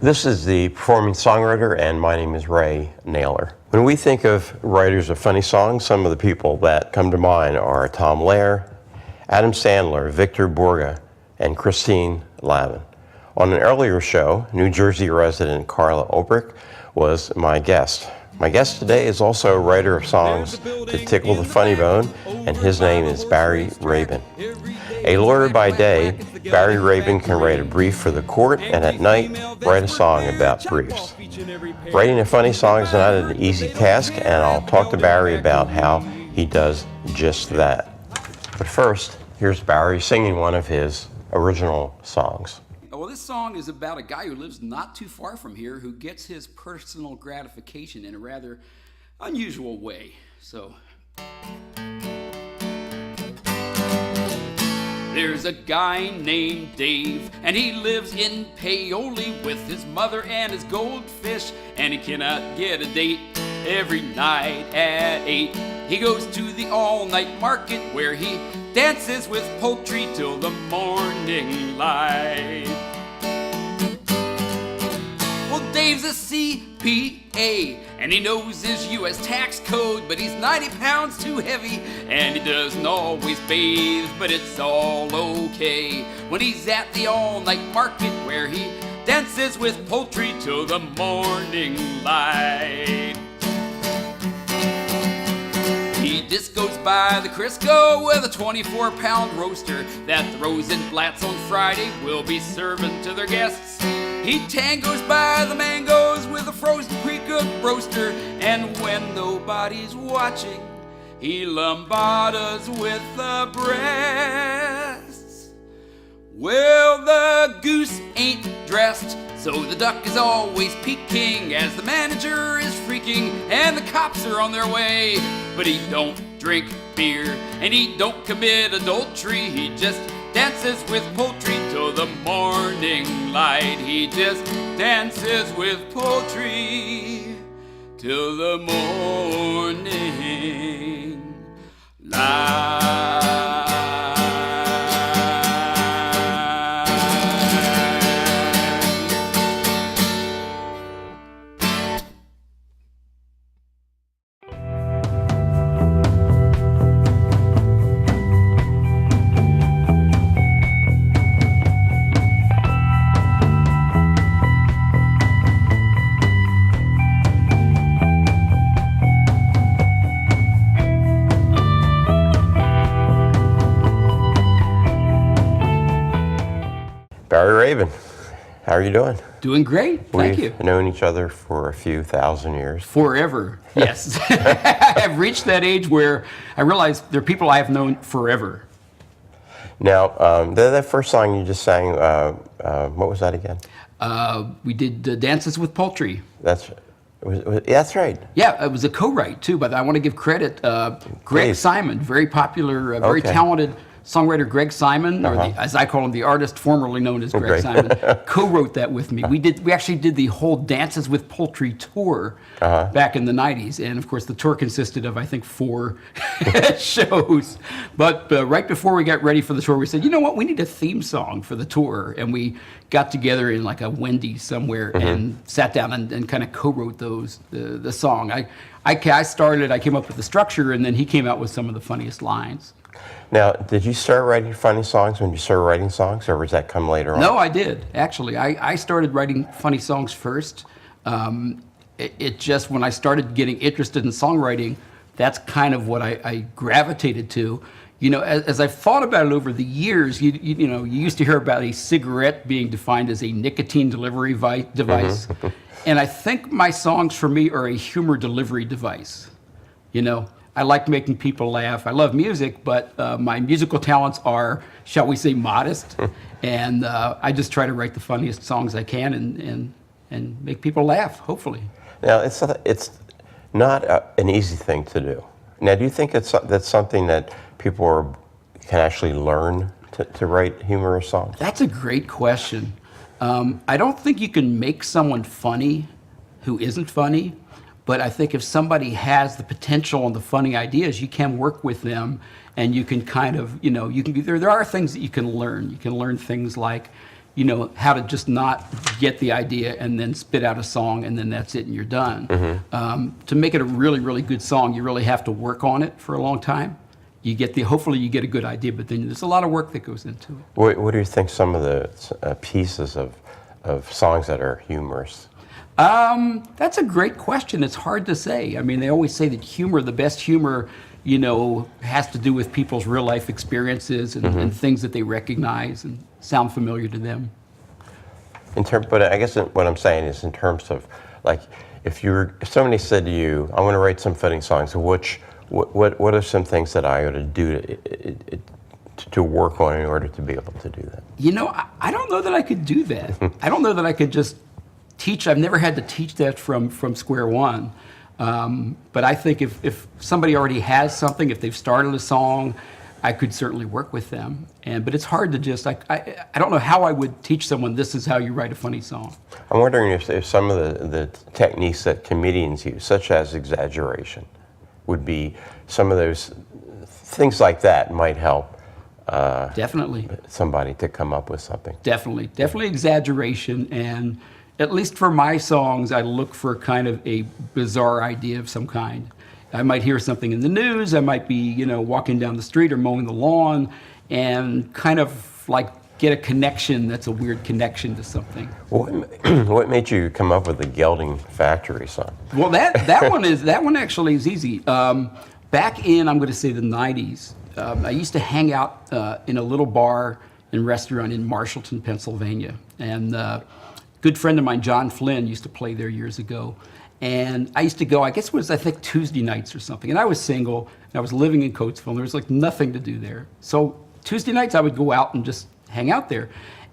This is the performing songwriter, and my name is Ray Naylor. When we think of writers of funny songs, some of the people that come to mind are Tom Lehrer, Adam Sandler, Victor Borge, and Christine Lavin. On an earlier show, New Jersey resident Carla Obrick was my guest. My guest today is also a writer of songs to tickle the funny bone, and his name is Barry Rabin. A lawyer by day, Barry Rabin can write a brief for the court and at night write a song about briefs. Writing a funny song is not an easy task, and I'll talk to Barry about how he does just that. But first, here's Barry singing one of his original songs. Well, this song is about a guy who lives not too far from here who gets his personal gratification in a rather unusual way. So, there's a guy named Dave, and he lives in Paoli with his mother and his goldfish, and he cannot get a date every night at 8. He goes to the all-night market where he dances with poultry till the morning light. Well, Dave's a CPA, and he knows his U.S. tax code, but he's 90 pounds too heavy, and he doesn't always bathe, but it's all okay when he's at the all-night market where he dances with poultry till the morning light. He just goes by the Crisco with a 24-pound roaster that the Rosenblatts on Friday will be serving to their guests. He tangos by the mangoes with a frozen pre-cooked roaster, and when nobody's watching, he lumbadas with the breasts. Well, the goose ain't dressed, so the duck is always peeking as the manager is freaking and the cops are on their way. But he don't drink beer and he don't commit adultery. He just dances with poultry till the morning light. He just dances with poultry till the morning light. Barry Rabin, how are you doing? Doing great, thank you. We've known each other for a few thousand years. Forever, yes. I've reached that age where I realize there are people I have known forever. Now, that first song you just sang, what was that again? We did Dances with Poultry. That's right. Yeah, it was a co-write too, but I want to give credit. Greg Simon, very popular, very talented songwriter Greg Simon, or as I call him, the artist formerly known as Greg Simon, co-wrote that with me. We actually did the whole Dances with Poultry tour back in the 90s, and of course the tour consisted of, I think, 4 shows. But right before we got ready for the tour, we said, you know what, we need a theme song for the tour, and we got together in like a Wendy's somewhere and sat down and kind of co-wrote the song. I came up with the structure, and then he came out with some of the funniest lines. Now, did you start writing funny songs when you started writing songs, or was that come later on? No, I did, actually. I started writing funny songs first. It just, when I started getting interested in songwriting, that's kind of what I gravitated to. You know, as I've thought about it over the years, you used to hear about a cigarette being defined as a nicotine delivery device. And I think my songs, for me, are a humor delivery device. You know, I like making people laugh. I love music, but my musical talents are, shall we say, modest. And I just try to write the funniest songs I can and make people laugh, hopefully. Now, it's not an easy thing to do. Now, do you think that's something that people can actually learn to write humorous songs? That's a great question. I don't think you can make someone funny who isn't funny. But I think if somebody has the potential and the funny ideas, you can work with them, and you can kind of, there are things that you can learn. You can learn things like, how to just not get the idea and then spit out a song and then that's it and you're done. To make it a really, really good song, you really have to work on it for a long time. Hopefully you get a good idea, but then there's a lot of work that goes into it. What do you think some of the pieces of songs that are humorous? That's a great question. It's hard to say. I mean, they always say that the best humor, has to do with people's real life experiences and things that they recognize and sound familiar to them. But I guess what I'm saying is in terms of, like, if somebody said to you, "I want to write some funny songs," what are some things that I ought to do to work on in order to be able to do that? I don't know that I could do that. I don't know that I could just teach. I've never had to teach that from square one. But I think if somebody already has something, if they've started a song, I could certainly work with them. But it's hard to just, I don't know how I would teach someone this is how you write a funny song. I'm wondering if some of the techniques that comedians use, such as exaggeration, would be some of those things like that might help. Definitely. Somebody to come up with something. Definitely exaggeration, and at least for my songs, I look for kind of a bizarre idea of some kind. I might hear something in the news, I might be, walking down the street or mowing the lawn, and kind of like get a connection that's a weird connection to something. What made you come up with the Gelding Factory song? Well, that one actually is easy. Back in, I'm going to say the 90s, I used to hang out in a little bar and restaurant in Marshallton, Pennsylvania, and good friend of mine, John Flynn, used to play there years ago. And I used to go, I guess it was, Tuesday nights or something. And I was single, and I was living in Coatesville, and there was nothing to do there. So Tuesday nights I would go out and just hang out there.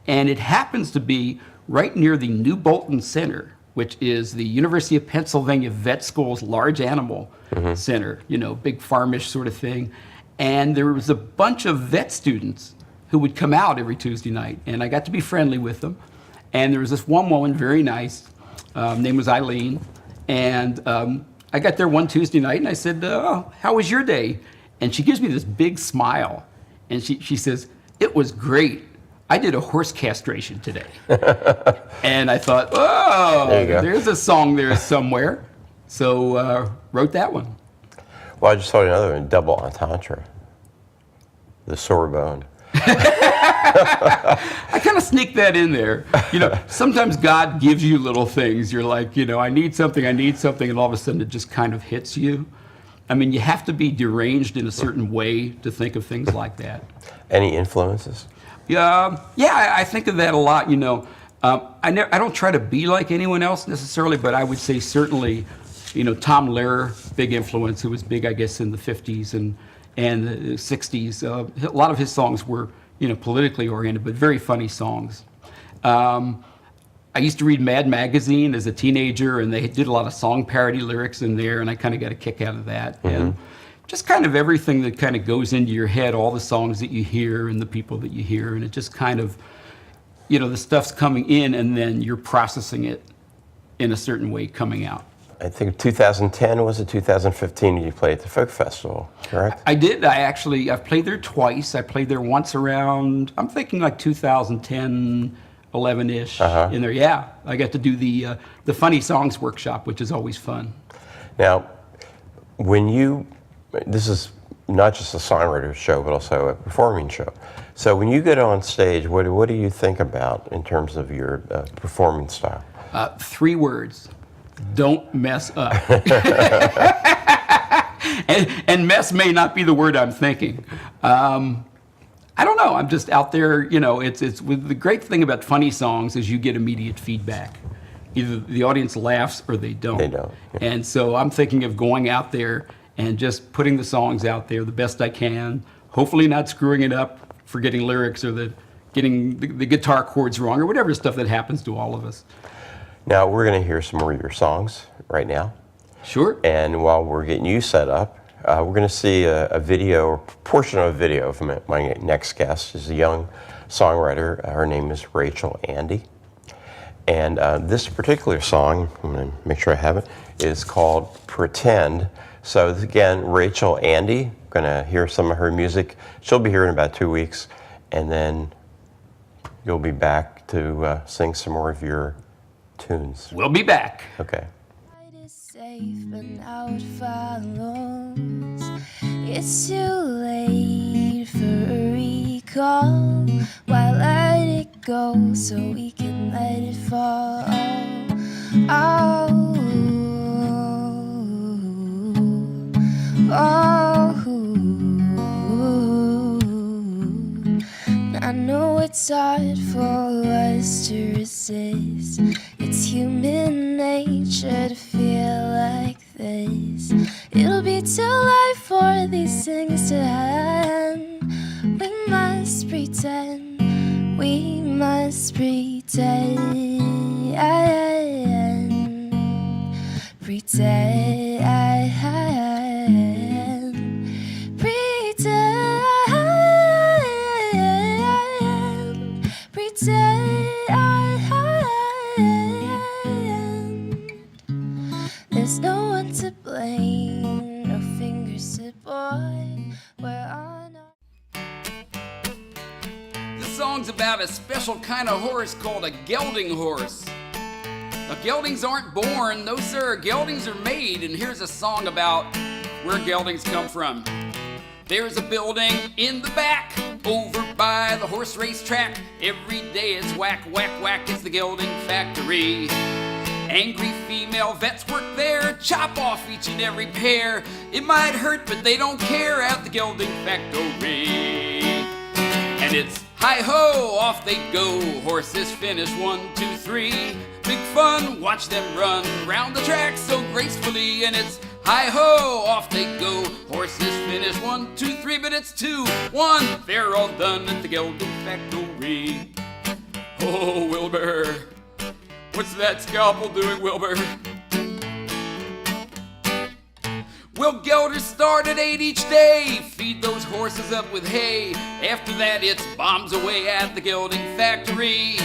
And it happens to be right near the New Bolton Center, which is the University of Pennsylvania Vet School's large animal center, big farmish sort of thing. And there was a bunch of vet students who would come out every Tuesday night, and I got to be friendly with them. And there was this one woman, very nice, name was Eileen, and I got there one Tuesday night and I said, how was your day? And she gives me this big smile, and she says, "It was great. I did a horse castration today." And I thought, there's a song there somewhere. So wrote that one. Well, I just thought another one, double entendre, the Sorbonne. I kind of sneak that in there. Sometimes God gives you little things. You're like, I need something, and all of a sudden it just kind of hits you. I mean, you have to be deranged in a certain way to think of things like that. Any influences? Yeah, I think of that a lot. I don't try to be like anyone else necessarily, but I would say certainly, Tom Lehrer, big influence, who was big, I guess, in the 50s and the 60s. A lot of his songs were, politically oriented, but very funny songs. I used to read Mad Magazine as a teenager, and they did a lot of song parody lyrics in there, and I kind of got a kick out of that. And just kind of everything that kind of goes into your head, all the songs that you hear and the people that you hear, and it just kind of, the stuff's coming in, and then you're processing it in a certain way coming out. I think 2010 was it 2015 you played at the Folk Festival, correct? I did. I've played there twice. I played there once around, I'm thinking like 2010, 11-ish in there. Yeah, I got to do the Funny Songs workshop, which is always fun. Now, this is not just a songwriter show, but also a performing show. So when you get on stage, what do you think about in terms of your performing style? 3 words. Don't mess up. and mess may not be the word I'm thinking. I don't know. I'm just out there. It's the great thing about funny songs is you get immediate feedback. Either the audience laughs or they don't. They don't. Yeah. And so I'm thinking of going out there and just putting the songs out there the best I can. Hopefully not screwing it up, forgetting lyrics or getting the guitar chords wrong or whatever stuff that happens to all of us. Now, we're going to hear some more of your songs right now. Sure. And while we're getting you set up, we're going to see a video, or portion of a video from my next guest. Is a young songwriter. Her name is Rachel Andy. And this particular song, I'm going to make sure I have it, is called Pretend. So again, Rachel Andy, going to hear some of her music. She'll be here in about 2 weeks, and then you'll be back to sing some more of your tunes. We'll be back. Okay. Is safe, but now it follows. It's too late for a recall. Why let it go so we can let it fall? Oh, oh, I know it's hard for us to resist. It's human nature to feel like this. It'll be too late for these things to end. We must pretend. We must pretend. Pretend. Pretend. Pretend. There's no one to blame, no fingers to point. We're on our... This song's about a special kind of horse called a gelding horse. Now, geldings aren't born, no sir, geldings are made, and here's a song about where geldings come from. There's a building in the back, over by the horse race track. Every day it's whack, whack, whack, it's the Gelding Factory. Angry female vets work there, chop off each and every pair. It might hurt, but they don't care at the Gelding Factory. And it's hi-ho, off they go, horses finish 1, 2, 3. Big fun, watch them run round the track so gracefully. And it's hi-ho, off they go, horses finish 1, 2, 3. But it's 2, 1, they're all done at the Gelding Factory. Oh, Wilbur, what's that scalpel doing, Wilbur? Well, gelders start at 8 each day, feed those horses up with hay. After that, it's bombs away at the Gelding Factory.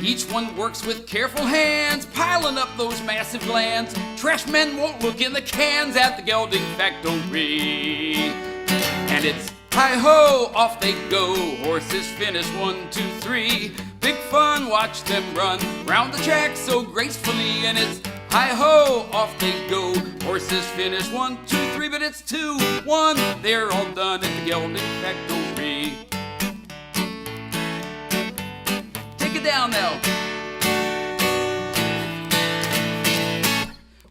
Each one works with careful hands, piling up those massive glands. Trash men won't look in the cans at the Gelding Factory. And it's hi-ho, off they go, horses finish 1, 2, 3. Big fun, watch them run round the track so gracefully. And it's hi-ho, off they go, horses finish 1, 2, 3. But it's 2, 1, they're all done at the Gelding Factory. Take it down now.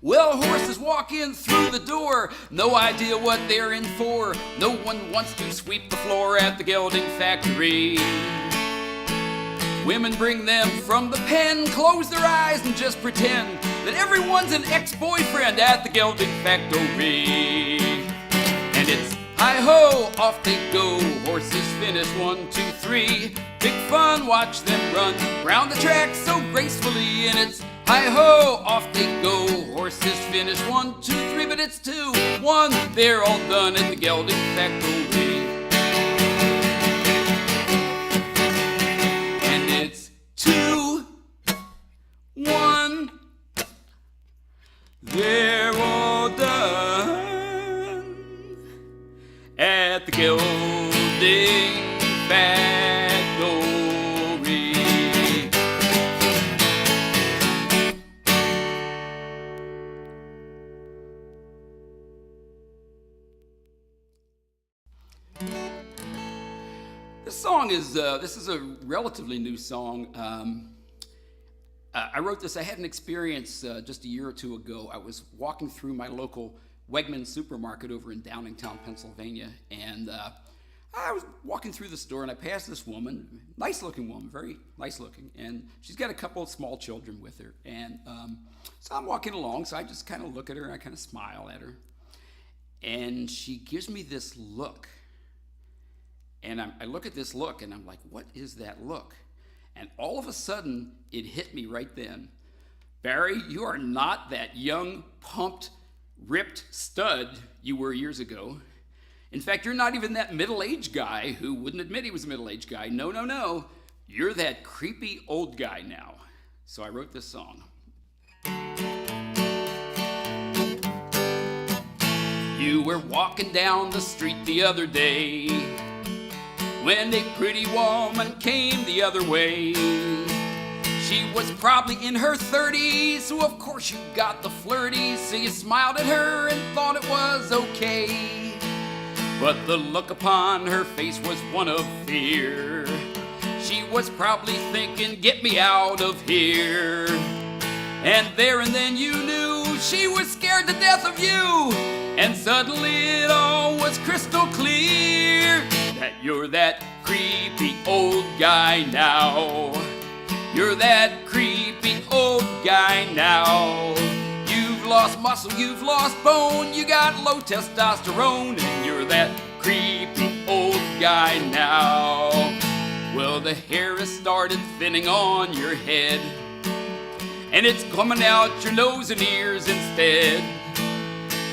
Well, horses walk in through the door, no idea what they're in for. No one wants to sweep the floor at the Gelding Factory. Women bring them from the pen, close their eyes and just pretend that everyone's an ex-boyfriend at the Gelding Factory. And it's hi-ho, off they go, horses finish 1, 2, 3. Big fun, watch them run round the track so gracefully. And it's hi-ho, off they go, horses finish 1, 2, 3. But it's 2, 1, they're all done at the Gelding Factory. And it's 2, 1, they're all done at the Gelding Factory. This is a relatively new song. I wrote this. I had an experience just a year or two ago. I was walking through my local Wegmans supermarket over in Downingtown, Pennsylvania, and I was walking through the store, and I passed this woman, nice-looking woman, very nice-looking, and she's got a couple of small children with her. And so I'm walking along, so I just kind of look at her, and I kind of smile at her, and she gives me this look. And I look at this look, and I'm like, what is that look? And all of a sudden, it hit me right then. Barry, you are not that young, pumped, ripped stud you were years ago. In fact, you're not even that middle-aged guy who wouldn't admit he was a middle-aged guy. No, no, no. You're that creepy old guy now. So I wrote this song. You were walking down the street the other day when a pretty woman came the other way. She was probably in her 30s, so of course you got the flirty, so you smiled at her and thought it was okay. But the look upon her face was one of fear. She was probably thinking, get me out of here. And there and then you knew she was scared to death of you. And suddenly it all was crystal clear that you're that creepy old guy now. You're that creepy old guy now. You've lost muscle, you've lost bone, you got low testosterone, and you're that creepy old guy now. Well, the hair has started thinning on your head, and it's coming out your nose and ears instead.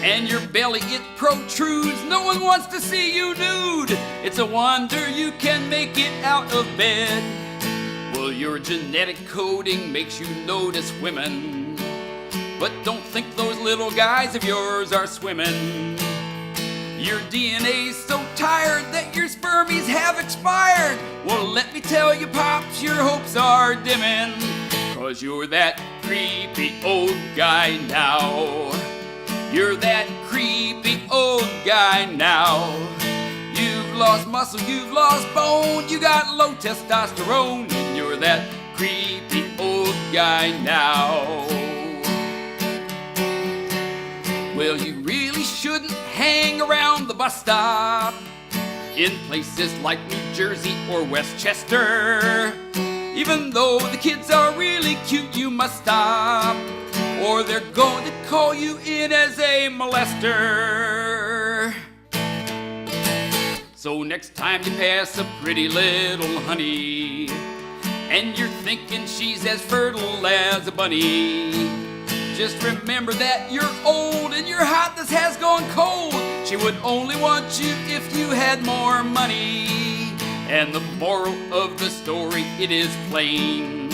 And your belly, it protrudes, no one wants to see you nude. It's a wonder you can make it out of bed. Well, your genetic coding makes you notice women, but don't think those little guys of yours are swimming. Your DNA's so tired that your spermies have expired. Well, let me tell you, Pops, your hopes are dimming, 'cause you're that creepy old guy now. You're that creepy old guy now. You've lost muscle, you've lost bone, you got low testosterone, and you're that creepy old guy now. Well, you really shouldn't hang around the bus stop in places like New Jersey or Westchester. Even though the kids are really cute, you must stop, or they're going to call you in as a molester. So next time you pass a pretty little honey, and you're thinking she's as fertile as a bunny, just remember that you're old and your hotness has gone cold. She would only want you if you had more money. And the moral of the story, it is plain.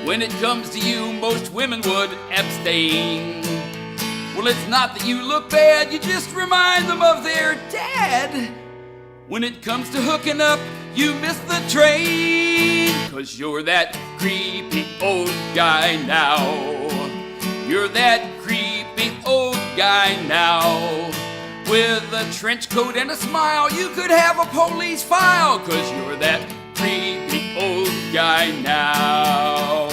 When it comes to you, most women would abstain. Well, it's not that you look bad, you just remind them of their dad. When it comes to hooking up, you miss the train, 'cause you're that creepy old guy now. You're that creepy old guy now. With a trench coat and a smile, you could have a police file, 'cause you're that creepy old guy now.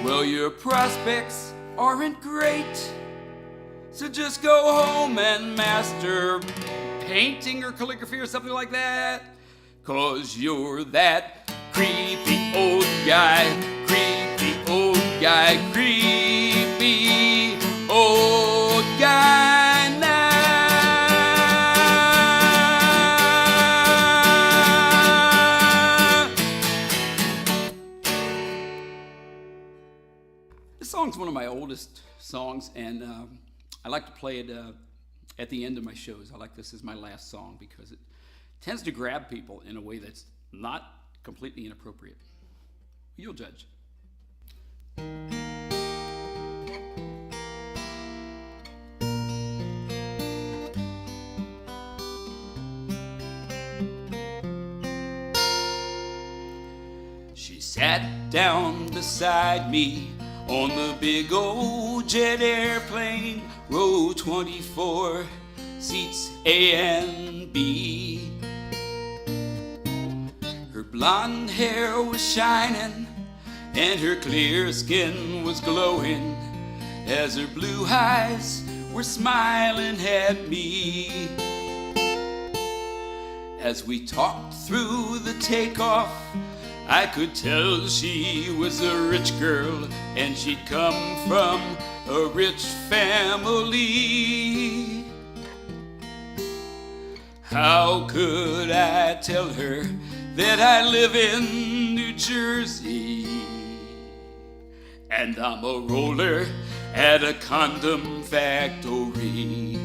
Well, your prospects aren't great, so just go home and master painting or calligraphy or something like that, 'cause you're that creepy old guy, creepy old guy, creepy old guy now. This song's one of my oldest songs, and I like to play it at the end of my shows. I like this as my last song because it tends to grab people in a way that's not completely inappropriate. You'll judge. She sat down beside me on the big old jet airplane, row 24, seats A and B. Her blonde hair was shining and her clear skin was glowing as her blue eyes were smiling at me. As we talked through the takeoff, I could tell she was a rich girl and she'd come from a rich family. How could I tell her that I live in New Jersey and I'm a roller at a condom factory?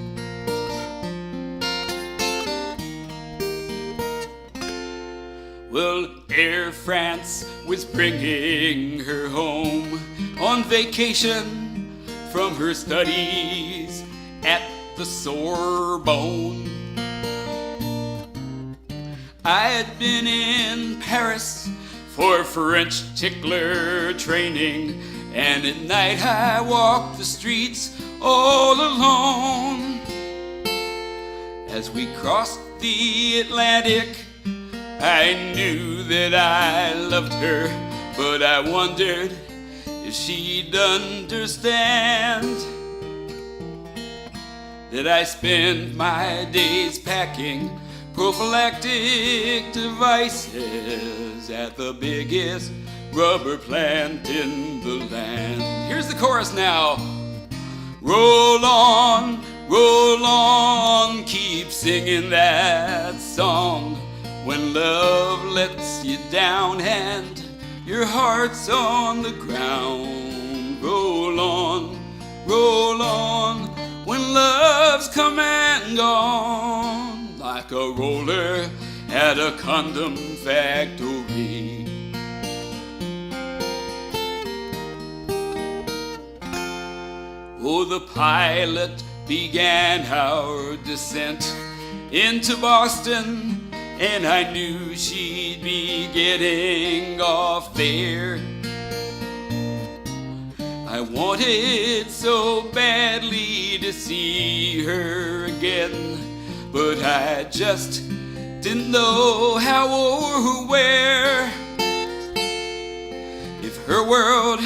Well, Air France was bringing her home on vacation from her studies at the Sorbonne. I had been in Paris for French tickler training. And at night I walk the streets all alone. As we crossed the Atlantic, I knew that I loved her, but I wondered if she'd understand that I spend my days packing prophylactic devices at the biggest rubber plant in the land. Here's the chorus now. Roll on, keep singing that song. When love lets you down and your heart's on the ground. Roll on, when love's come and gone. Like a roller at a condom factory. Oh, the pilot began our descent into Boston, and I knew she'd be getting off there. I wanted so badly to see her again, but I just didn't know how or where. If her world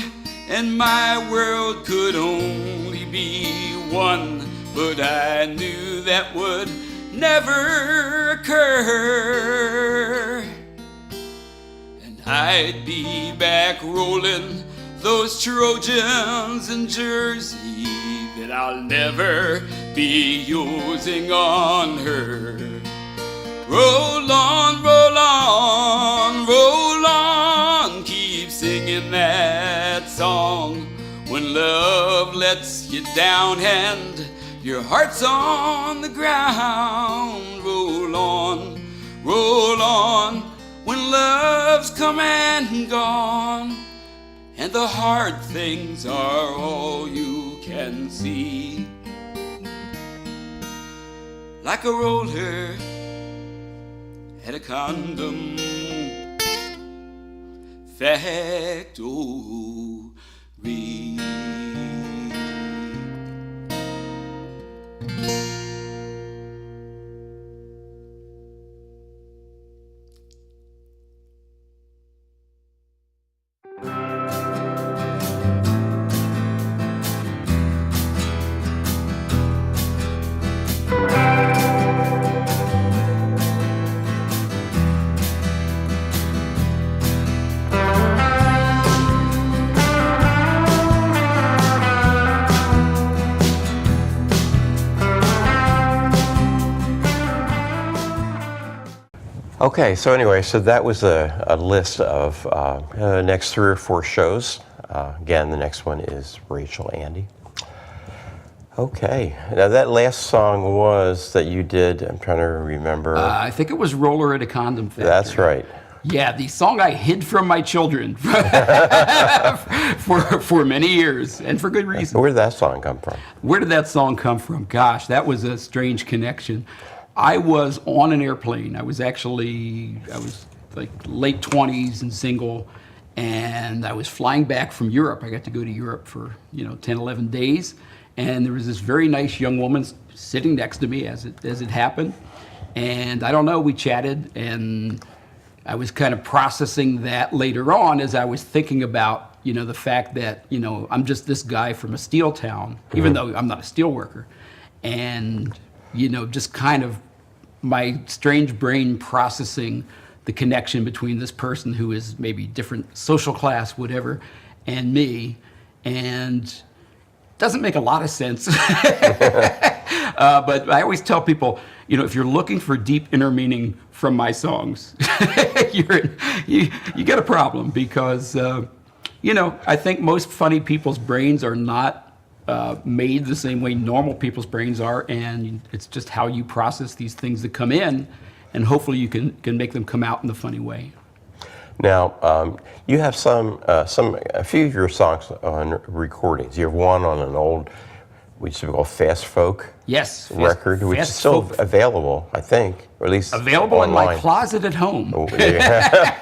and my world could only be one, but I knew that would never occur. And I'd be back rolling those Trojans in Jersey that I'll never be using on her. Roll on, keep singing that song. When love lets you down and your heart's on the ground. Roll on, when love's come and gone, and the hard things are all you can see. Like a roller at a condom factory. Okay, so anyway, so that was a list of next 3 or 4 shows. Again, the next one is Rachel Andy. Okay, now that last song was that you did, I'm trying to remember. I think it was Roller at a Condom Factory. That's right. Yeah, the song I hid from my children for many years, and for good reason. Where did that song come from? Where did that song come from? Gosh, that was a strange connection. I was on an airplane. I was like late 20s and single, and I was flying back from Europe. I got to go to Europe for 10, 11 days, and there was this very nice young woman sitting next to me as it happened, and I don't know, we chatted, and I was kind of processing that later on as I was thinking about the fact that I'm just this guy from a steel town, even though I'm not a steel worker, and just kind of my strange brain processing the connection between this person who is maybe different social class, whatever, and me, and doesn't make a lot of sense. But I always tell people, if you're looking for deep inner meaning from my songs, you got a problem, because, I think most funny people's brains are not made the same way normal people's brains are, and it's just how you process these things that come in, and hopefully you can make them come out in the funny way. Now, you have a few of your songs on recordings. You have one on an old, we used to call fast folk record, which is still available, I think, or at least available online. In my closet at home. Oh, yeah.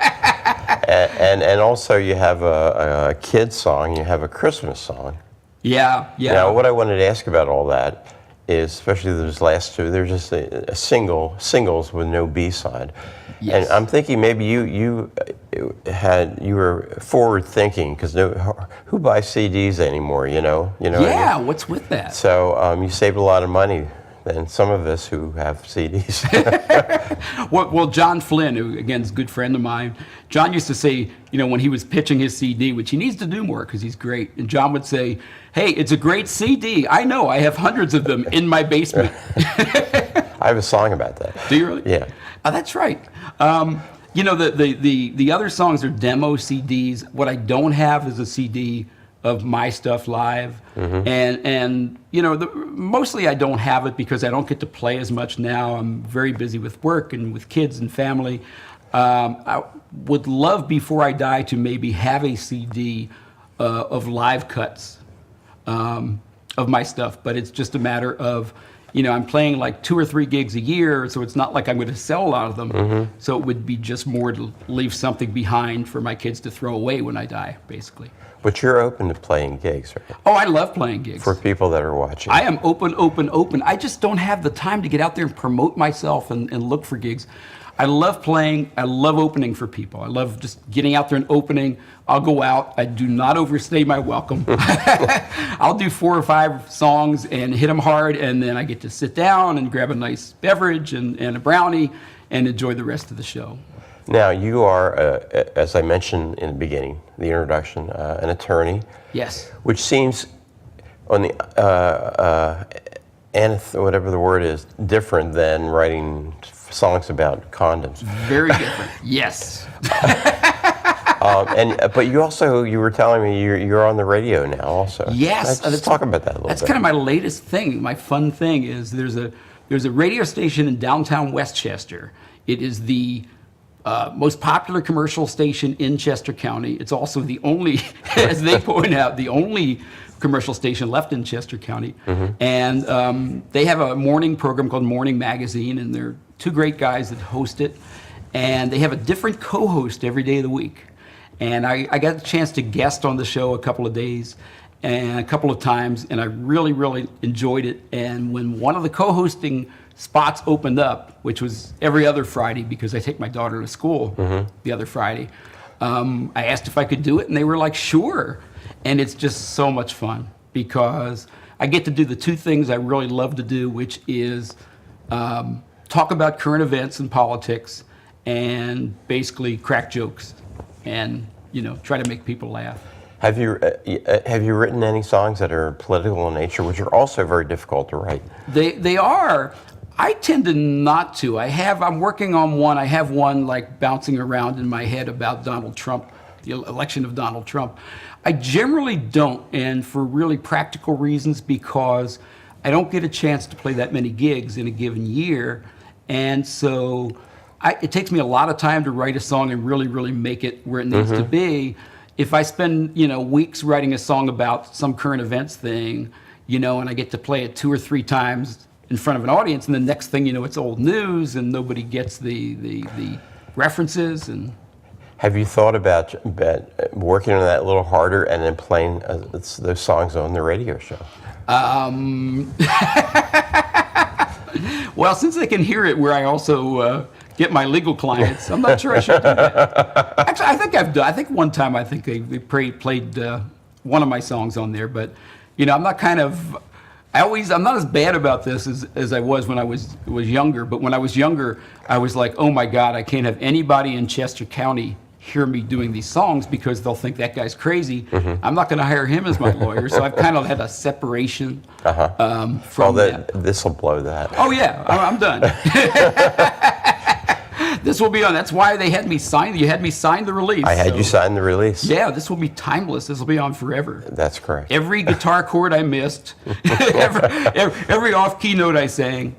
And also you have a kid's song, you have a Christmas song. Yeah. Now, what I wanted to ask about all that is, especially those last two, they're just singles with no B-side. Yes. And I'm thinking maybe you were forward thinking, because who buys CDs anymore? You know. What I mean? What's with that? So you saved a lot of money than some of us who have CDs. Well, John Flynn, who again is a good friend of mine, John used to say, when he was pitching his CD, which he needs to do more because he's great, and John would say, "Hey, it's a great CD. I know. I have hundreds of them in my basement." I have a song about that. Do you really? Yeah. Oh, that's right. The other songs are demo CDs. What I don't have is a CD of my stuff live, and mostly I don't have it because I don't get to play as much now. I'm very busy with work and with kids and family. I would love before I die to maybe have a CD of live cuts of my stuff, but it's just a matter of, I'm playing like 2 or 3 gigs a year, so it's not like I'm going to sell a lot of them. So it would be just more to leave something behind for my kids to throw away when I die, basically. But you're open to playing gigs, right? Oh, I love playing gigs. For people that are watching. I am open. I just don't have the time to get out there and promote myself and look for gigs. I love playing. I love opening for people. I love just getting out there and opening. I'll go out. I do not overstay my welcome. I'll do 4 or 5 songs and hit them hard, and then I get to sit down and grab a nice beverage and a brownie and enjoy the rest of the show. Now, you are, as I mentioned in the beginning, the introduction, an attorney. Yes. Which seems, on the whatever the word is, different than writing songs about condoms. Very different. Yes. But you were telling me you're on the radio now also. Yes. Let's talk about that a little bit. That's kind of my latest thing. My fun thing is there's a radio station in downtown Westchester. It is the most popular commercial station in Chester County. It's also the only, as they point out, the only commercial station left in Chester County. And they have a morning program called Morning Magazine, and they're 2 great guys that host it. And they have a different co-host every day of the week. And I got a chance to guest on the show a couple of days and a couple of times, and I really, really enjoyed it. And when one of the co-hosting spots opened up, which was every other Friday because I take my daughter to school the other Friday, I asked if I could do it, and they were like, sure. And it's just so much fun because I get to do the 2 things I really love to do, which is talk about current events and politics and basically crack jokes and, try to make people laugh. Have you written any songs that are political in nature, which are also very difficult to write? They are. I tend to not to. I'm working on one. I have one like bouncing around in my head about Donald Trump, the election of Donald Trump. I generally don't, and for really practical reasons, because I don't get a chance to play that many gigs in a given year. And so it takes me a lot of time to write a song and really, really make it where it needs to be. If I spend, weeks writing a song about some current events thing, and I get to play it 2 or 3 times in front of an audience, and the next thing you know, it's old news and nobody gets the references. And have you thought about working on that a little harder and then playing those songs on the radio show? Well, since they can hear it where I also get my legal clients, I'm not sure I should do that. Actually, I think I've done. I think one time they played one of my songs on there, but I'm not I'm not as bad about this as I was when I was younger. But when I was younger, I was like, oh my God, I can't have anybody in Chester County hear me doing these songs because they'll think that guy's crazy. I'm not going to hire him as my lawyer. So I've kind of had a separation from that. This will blow that. Oh yeah, I'm done. This will be on. That's why they had me sign. You had me sign the release. I had you sign the release. Yeah, this will be timeless. This will be on forever. That's correct. Every guitar chord I missed, every off-key note I sang,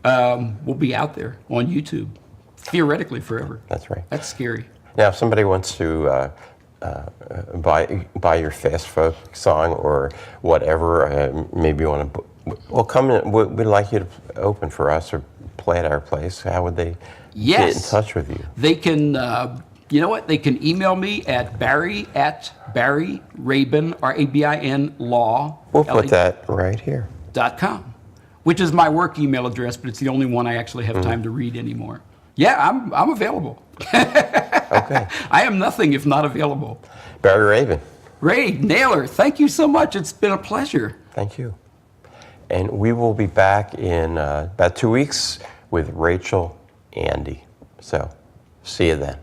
will be out there on YouTube, theoretically forever. That's right. That's scary. Now, if somebody wants to buy your fast folk song or whatever, maybe you want to, come in. We'd like you to open for us or play at our place. How would they get in touch with you? They can You know what? They can email me at Barry@Rabin, R-A-B-I-N, law. We'll put that right here. .com, which is my work email address, but it's the only one I actually have time to read anymore. Yeah, I'm available. Okay. I am nothing if not available. Barry Rabin. Ray, Naylor, thank you so much. It's been a pleasure. Thank you. And we will be back in about 2 weeks with Rachel Andy. So, see you then.